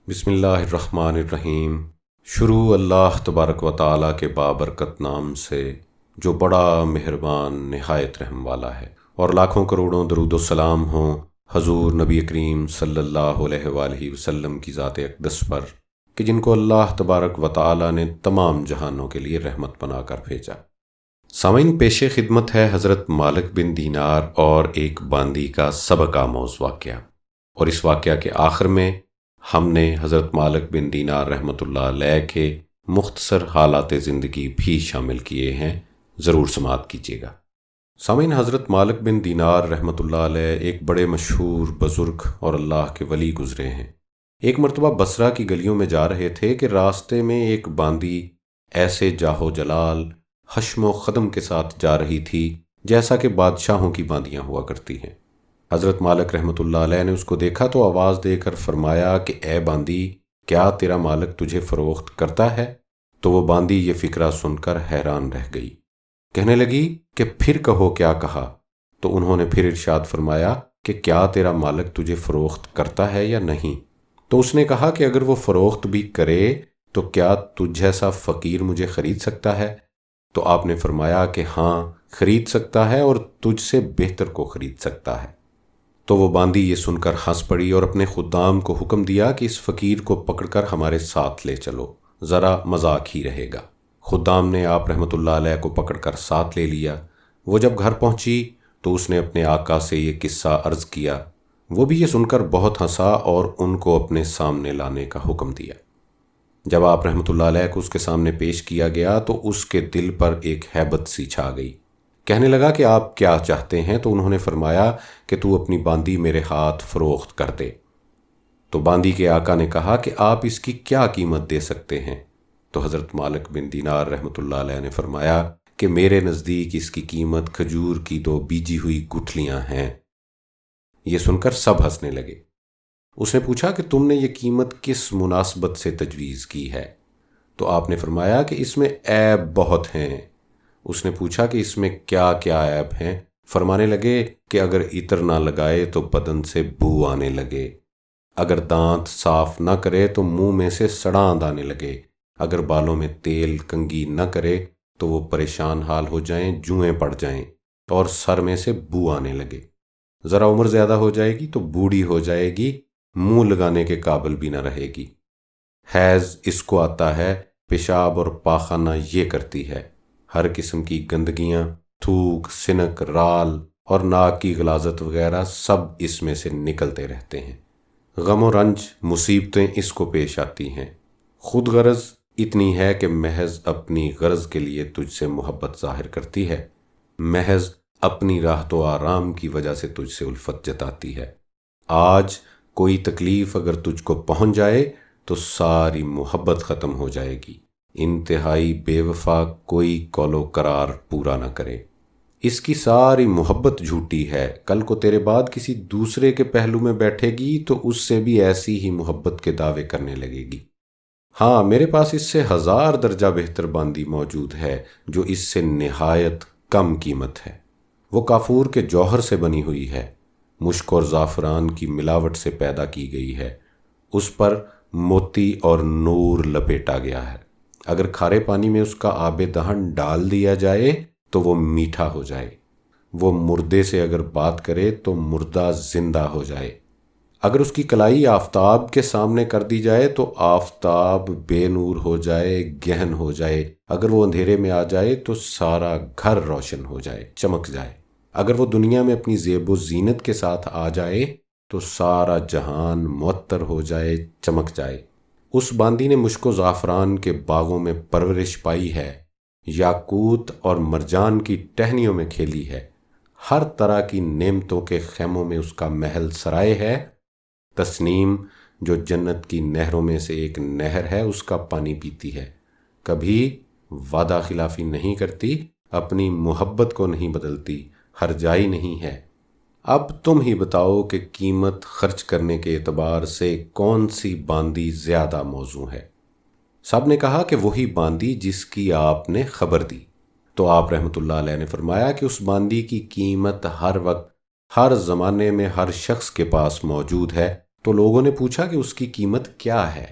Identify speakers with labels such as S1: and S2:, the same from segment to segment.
S1: بسم اللہ الرحمن الرحیم۔ شروع اللہ تبارک و تعالیٰ کے بابرکت نام سے جو بڑا مہربان نہایت رحم والا ہے، اور لاکھوں کروڑوں درود و سلام ہوں حضور نبی کریم صلی اللہ علیہ وآلہ وسلم کی ذات اقدس پر کہ جن کو اللہ تبارک و تعالیٰ نے تمام جہانوں کے لیے رحمت بنا کر بھیجا۔ سامعین، پیش خدمت ہے حضرت مالک بن دینار اور ایک باندی کا سبق آموز واقعہ، اور اس واقعہ کے آخر میں ہم نے حضرت مالک بن دینار رحمۃ اللہ علیہ کے مختصر حالات زندگی بھی شامل کیے ہیں، ضرور سماعت کیجیے گا۔ سامعین، حضرت مالک بن دینار رحمۃ اللہ علیہ ایک بڑے مشہور بزرگ اور اللہ کے ولی گزرے ہیں۔ ایک مرتبہ بصرہ کی گلیوں میں جا رہے تھے کہ راستے میں ایک باندی ایسے جاہو جلال، حشم و خدم کے ساتھ جا رہی تھی جیسا کہ بادشاہوں کی باندیاں ہوا کرتی ہیں۔ حضرت مالک رحمۃ اللہ علیہ نے اس کو دیکھا تو آواز دے کر فرمایا کہ اے باندی، کیا تیرا مالک تجھے فروخت کرتا ہے؟ تو وہ باندی یہ فکرہ سن کر حیران رہ گئی، کہنے لگی کہ پھر کہو کیا کہا؟ تو انہوں نے پھر ارشاد فرمایا کہ کیا تیرا مالک تجھے فروخت کرتا ہے یا نہیں؟ تو اس نے کہا کہ اگر وہ فروخت بھی کرے تو کیا تجھ جیسا فقیر مجھے خرید سکتا ہے؟ تو آپ نے فرمایا کہ ہاں، خرید سکتا ہے اور تجھ سے بہتر کو خرید سکتا ہے۔ تو وہ باندی یہ سن کر ہنس پڑی اور اپنے خدام کو حکم دیا کہ اس فقیر کو پکڑ کر ہمارے ساتھ لے چلو، ذرا مذاق ہی رہے گا۔ خدام نے آپ رحمۃ اللہ علیہ کو پکڑ کر ساتھ لے لیا۔ وہ جب گھر پہنچی تو اس نے اپنے آقا سے یہ قصہ عرض کیا۔ وہ بھی یہ سن کر بہت ہنسا اور ان کو اپنے سامنے لانے کا حکم دیا۔ جب آپ رحمۃ اللہ علیہ کو اس کے سامنے پیش کیا گیا تو اس کے دل پر ایک ہیبت سی چھا گئی۔ کہنے لگا کہ آپ کیا چاہتے ہیں؟ تو انہوں نے فرمایا کہ تو اپنی باندی میرے ہاتھ فروخت کر دے۔ تو باندی کے آقا نے کہا کہ آپ اس کی کیا قیمت دے سکتے ہیں؟ تو حضرت مالک بن دینار رحمۃ اللہ علیہ نے فرمایا کہ میرے نزدیک اس کی قیمت کھجور کی 2 بیجی ہوئی گٹھلیاں ہیں۔ یہ سن کر سب ہنسنے لگے۔ اس نے پوچھا کہ تم نے یہ قیمت کس مناسبت سے تجویز کی ہے؟ تو آپ نے فرمایا کہ اس میں عیب بہت ہیں۔ اس نے پوچھا کہ اس میں کیا کیا عیب ہیں؟ فرمانے لگے کہ اگر عطر نہ لگائے تو بدن سے بو آنے لگے، اگر دانت صاف نہ کرے تو منہ میں سے سڑاند آنے لگے، اگر بالوں میں تیل کنگھی نہ کرے تو وہ پریشان حال ہو جائیں، جوئیں پڑ جائیں، اور سر میں سے بو آنے لگے، ذرا عمر زیادہ ہو جائے گی تو بوڑھی ہو جائے گی، منہ لگانے کے قابل بھی نہ رہے گی، حیض اس کو آتا ہے، پیشاب اور پاخانہ یہ کرتی ہے، ہر قسم کی گندگیاں، تھوک، سنک، رال اور ناک کی غلاظت وغیرہ سب اس میں سے نکلتے رہتے ہیں، غم و رنج مصیبتیں اس کو پیش آتی ہیں، خود غرض اتنی ہے کہ محض اپنی غرض کے لیے تجھ سے محبت ظاہر کرتی ہے، محض اپنی راحت و آرام کی وجہ سے تجھ سے الفت جتاتی ہے۔ آج کوئی تکلیف اگر تجھ کو پہنچ جائے تو ساری محبت ختم ہو جائے گی، انتہائی بے وفا کوئی قول و قرار پورا نہ کرے، اس کی ساری محبت جھوٹی ہے، کل کو تیرے بعد کسی دوسرے کے پہلو میں بیٹھے گی تو اس سے بھی ایسی ہی محبت کے دعوے کرنے لگے گی۔ ہاں، میرے پاس اس سے 1000 درجہ بہتر باندی موجود ہے جو اس سے نہایت کم قیمت ہے، وہ کافور کے جوہر سے بنی ہوئی ہے، مشک اور زعفران کی ملاوٹ سے پیدا کی گئی ہے، اس پر موتی اور نور لپیٹا گیا ہے، اگر کھارے پانی میں اس کا آب دہن ڈال دیا جائے تو وہ میٹھا ہو جائے، وہ مردے سے اگر بات کرے تو مردہ زندہ ہو جائے، اگر اس کی کلائی آفتاب کے سامنے کر دی جائے تو آفتاب بے نور ہو جائے، گہن ہو جائے، اگر وہ اندھیرے میں آ جائے تو سارا گھر روشن ہو جائے، چمک جائے، اگر وہ دنیا میں اپنی زیب و زینت کے ساتھ آ جائے تو سارا جہان معطر ہو جائے، چمک جائے۔ اس باندی نے مشک و زعفران کے باغوں میں پرورش پائی ہے، یاقوت اور مرجان کی ٹہنیوں میں کھیلی ہے، ہر طرح کی نعمتوں کے خیموں میں اس کا محل سرائے ہے، تسنیم جو جنت کی نہروں میں سے ایک نہر ہے اس کا پانی پیتی ہے، کبھی وعدہ خلافی نہیں کرتی، اپنی محبت کو نہیں بدلتی، ہرجائی نہیں ہے۔ اب تم ہی بتاؤ کہ قیمت خرچ کرنے کے اعتبار سے کون سی باندی زیادہ موزوں ہے؟ سب نے کہا کہ وہی باندی جس کی آپ نے خبر دی۔ تو آپ رحمۃ اللہ علیہ نے فرمایا کہ اس باندی کی قیمت ہر وقت، ہر زمانے میں ہر شخص کے پاس موجود ہے، تو لوگوں نے پوچھا کہ اس کی قیمت کیا ہے؟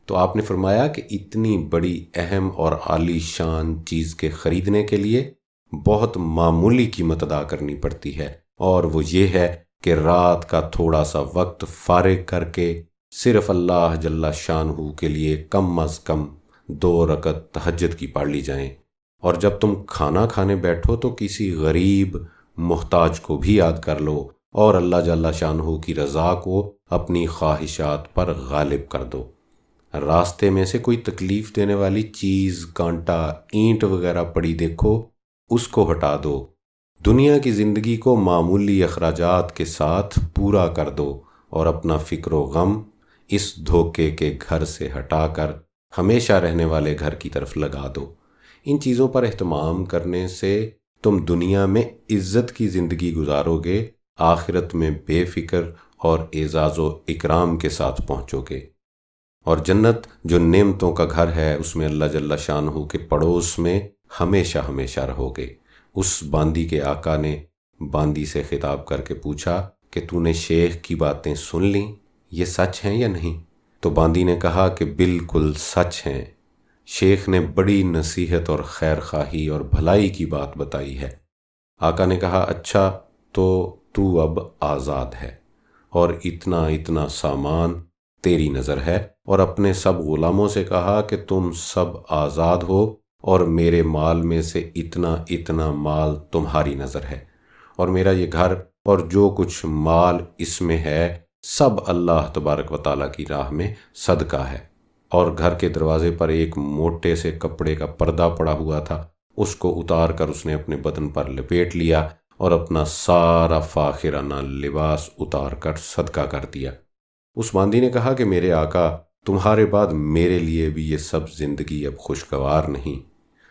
S1: تو آپ نے فرمایا کہ اتنی بڑی اہم اور عالی شان چیز کے خریدنے کے لیے بہت معمولی قیمت ادا کرنی پڑتی ہے، اور وہ یہ ہے کہ رات کا تھوڑا سا وقت فارغ کر کے صرف اللہ جل شانہ کے لیے کم از کم 2 رکعت تہجد کی پڑھ لی جائیں، اور جب تم کھانا کھانے بیٹھو تو کسی غریب محتاج کو بھی یاد کر لو، اور اللہ جل شانہ کی رضا کو اپنی خواہشات پر غالب کر دو۔ راستے میں سے کوئی تکلیف دینے والی چیز، کانٹا، اینٹ وغیرہ پڑی دیکھو، اس کو ہٹا دو۔ دنیا کی زندگی کو معمولی اخراجات کے ساتھ پورا کر دو، اور اپنا فکر و غم اس دھوکے کے گھر سے ہٹا کر ہمیشہ رہنے والے گھر کی طرف لگا دو۔ ان چیزوں پر اہتمام کرنے سے تم دنیا میں عزت کی زندگی گزارو گے، آخرت میں بے فکر اور اعزاز و اکرام کے ساتھ پہنچو گے، اور جنت جو نعمتوں کا گھر ہے اس میں اللہ جل شانہ کے پڑوس میں ہمیشہ ہمیشہ رہو گے۔ اس باندی کے آقا نے باندی سے خطاب کر کے پوچھا کہ تو نے شیخ کی باتیں سن لیں، یہ سچ ہیں یا نہیں؟ تو باندی نے کہا کہ بالکل سچ ہیں، شیخ نے بڑی نصیحت اور خیر خواہی اور بھلائی کی بات بتائی ہے۔ آقا نے کہا اچھا تو اب آزاد ہے، اور اتنا اتنا سامان تیری نظر ہے، اور اپنے سب غلاموں سے کہا کہ تم سب آزاد ہو، اور میرے مال میں سے اتنا اتنا مال تمہاری نظر ہے، اور میرا یہ گھر اور جو کچھ مال اس میں ہے سب اللہ تبارک و تعالیٰ کی راہ میں صدقہ ہے۔ اور گھر کے دروازے پر ایک موٹے سے کپڑے کا پردہ پڑا ہوا تھا، اس کو اتار کر اس نے اپنے بدن پر لپیٹ لیا، اور اپنا سارا فاخرانہ لباس اتار کر صدقہ کر دیا۔ اس باندی نے کہا کہ میرے آقا، تمہارے بعد میرے لیے بھی یہ سب زندگی اب خوشگوار نہیں،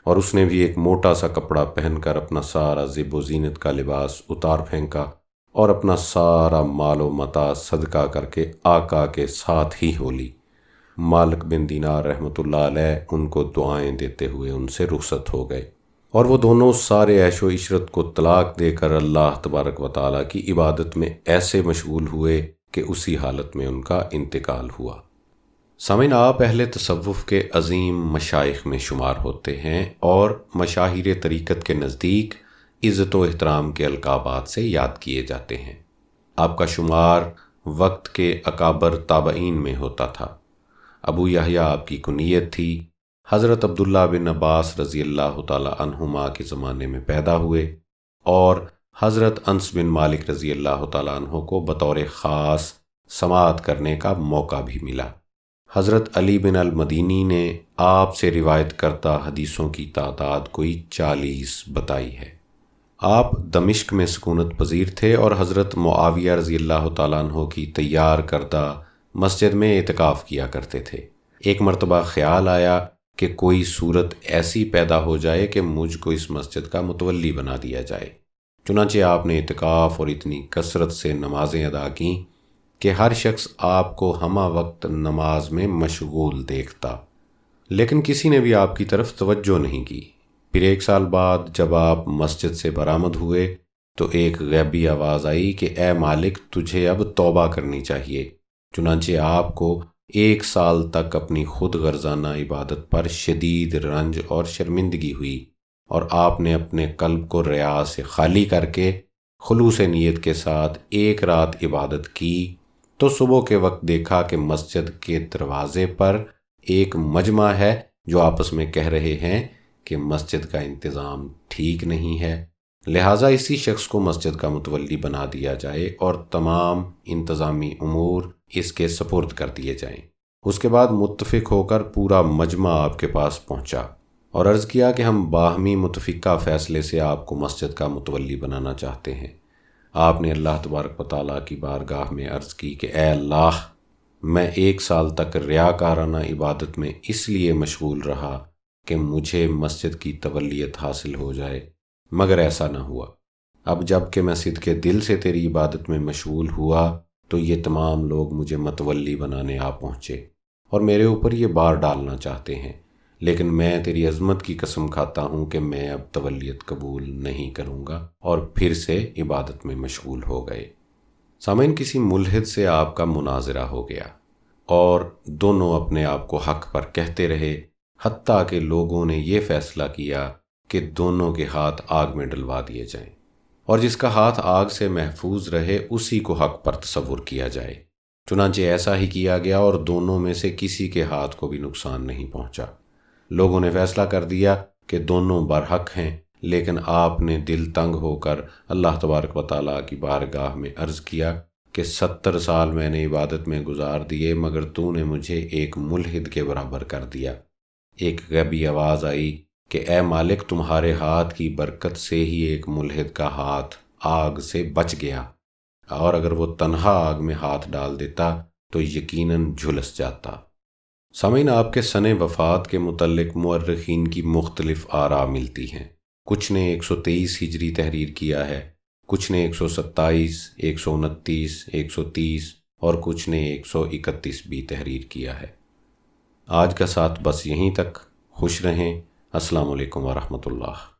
S1: اور اس نے بھی ایک موٹا سا کپڑا پہن کر اپنا سارا زیب و زینت کا لباس اتار پھینکا، اور اپنا سارا مال و متاع صدقہ کر کے آقا کے ساتھ ہی ہو لی۔ مالک بن دینار رحمۃ اللہ علیہ ان کو دعائیں دیتے ہوئے ان سے رخصت ہو گئے، اور وہ دونوں سارے عیش و عشرت کو طلاق دے کر اللہ تبارک و تعالیٰ کی عبادت میں ایسے مشغول ہوئے کہ اسی حالت میں ان کا انتقال ہوا۔ سامعین، آپ اہل تصوف کے عظیم مشائخ میں شمار ہوتے ہیں، اور مشاہیر طریقت کے نزدیک عزت و احترام کے القابات سے یاد کیے جاتے ہیں۔ آپ کا شمار وقت کے اکابر تابعین میں ہوتا تھا۔ ابو یحییٰ آپ کی کنیت تھی۔ حضرت عبداللہ بن عباس رضی اللہ تعالی عنہما کے زمانے میں پیدا ہوئے، اور حضرت انس بن مالک رضی اللہ تعالیٰ عنہ کو بطور خاص سماعت کرنے کا موقع بھی ملا۔ حضرت علی بن المدینی نے آپ سے روایت کردہ حدیثوں کی تعداد کوئی 40 بتائی ہے۔ آپ دمشق میں سکونت پذیر تھے، اور حضرت معاویہ رضی اللہ تعالیٰ عنہ کی تیار کردہ مسجد میں اعتکاف کیا کرتے تھے۔ ایک مرتبہ خیال آیا کہ کوئی صورت ایسی پیدا ہو جائے کہ مجھ کو اس مسجد کا متولی بنا دیا جائے۔ چنانچہ آپ نے اعتکاف اور اتنی کثرت سے نمازیں ادا کیں کہ ہر شخص آپ کو ہمہ وقت نماز میں مشغول دیکھتا، لیکن کسی نے بھی آپ کی طرف توجہ نہیں کی۔ پھر 1 سال بعد جب آپ مسجد سے برآمد ہوئے تو ایک غیبی آواز آئی کہ اے مالک، تجھے اب توبہ کرنی چاہیے۔ چنانچہ آپ کو 1 سال تک اپنی خود غرضانہ عبادت پر شدید رنج اور شرمندگی ہوئی، اور آپ نے اپنے قلب کو ریا سے خالی کر کے خلوص نیت کے ساتھ 1 رات عبادت کی، تو صبح کے وقت دیکھا کہ مسجد کے دروازے پر ایک مجمع ہے جو آپس میں کہہ رہے ہیں کہ مسجد کا انتظام ٹھیک نہیں ہے، لہٰذا اسی شخص کو مسجد کا متولی بنا دیا جائے اور تمام انتظامی امور اس کے سپرد کر دیے جائیں۔ اس کے بعد متفق ہو کر پورا مجمع آپ کے پاس پہنچا اور عرض کیا کہ ہم باہمی متفقہ فیصلے سے آپ کو مسجد کا متولی بنانا چاہتے ہیں۔ آپ نے اللہ تبارک و تعالیٰ کی بارگاہ میں عرض کی کہ اے اللہ، میں 1 سال تک ریاکارانہ عبادت میں اس لیے مشغول رہا کہ مجھے مسجد کی تولیت حاصل ہو جائے، مگر ایسا نہ ہوا۔ اب جب کہ میں صدقے دل سے تیری عبادت میں مشغول ہوا تو یہ تمام لوگ مجھے متولی بنانے آ پہنچے اور میرے اوپر یہ بار ڈالنا چاہتے ہیں، لیکن میں تیری عظمت کی قسم کھاتا ہوں کہ میں اب تولیت قبول نہیں کروں گا، اور پھر سے عبادت میں مشغول ہو گئے۔ سامعین، کسی ملحد سے آپ کا مناظرہ ہو گیا اور دونوں اپنے آپ کو حق پر کہتے رہے، حتیٰ کہ لوگوں نے یہ فیصلہ کیا کہ دونوں کے ہاتھ آگ میں ڈلوا دیے جائیں، اور جس کا ہاتھ آگ سے محفوظ رہے اسی کو حق پر تصور کیا جائے۔ چنانچہ ایسا ہی کیا گیا اور دونوں میں سے کسی کے ہاتھ کو بھی نقصان نہیں پہنچا۔ لوگوں نے فیصلہ کر دیا کہ دونوں برحق ہیں، لیکن آپ نے دل تنگ ہو کر اللہ تبارک و تعالیٰ کی بارگاہ میں عرض کیا کہ 70 سال میں نے عبادت میں گزار دیے، مگر تو نے مجھے ایک ملحد کے برابر کر دیا۔ ایک غیبی آواز آئی کہ اے مالک، تمہارے ہاتھ کی برکت سے ہی ایک ملحد کا ہاتھ آگ سے بچ گیا، اور اگر وہ تنہا آگ میں ہاتھ ڈال دیتا تو یقیناً جھلس جاتا۔ سامعین، آپ کے سن وفات کے متعلق مورخین کی مختلف آراء ملتی ہیں۔ کچھ نے 123 ہجری تحریر کیا ہے، کچھ نے 127، 129، 130 اور کچھ نے 131 بھی تحریر کیا ہے۔ آج کا ساتھ بس یہیں تک۔ خوش رہیں۔ السلام علیکم ورحمۃ اللہ۔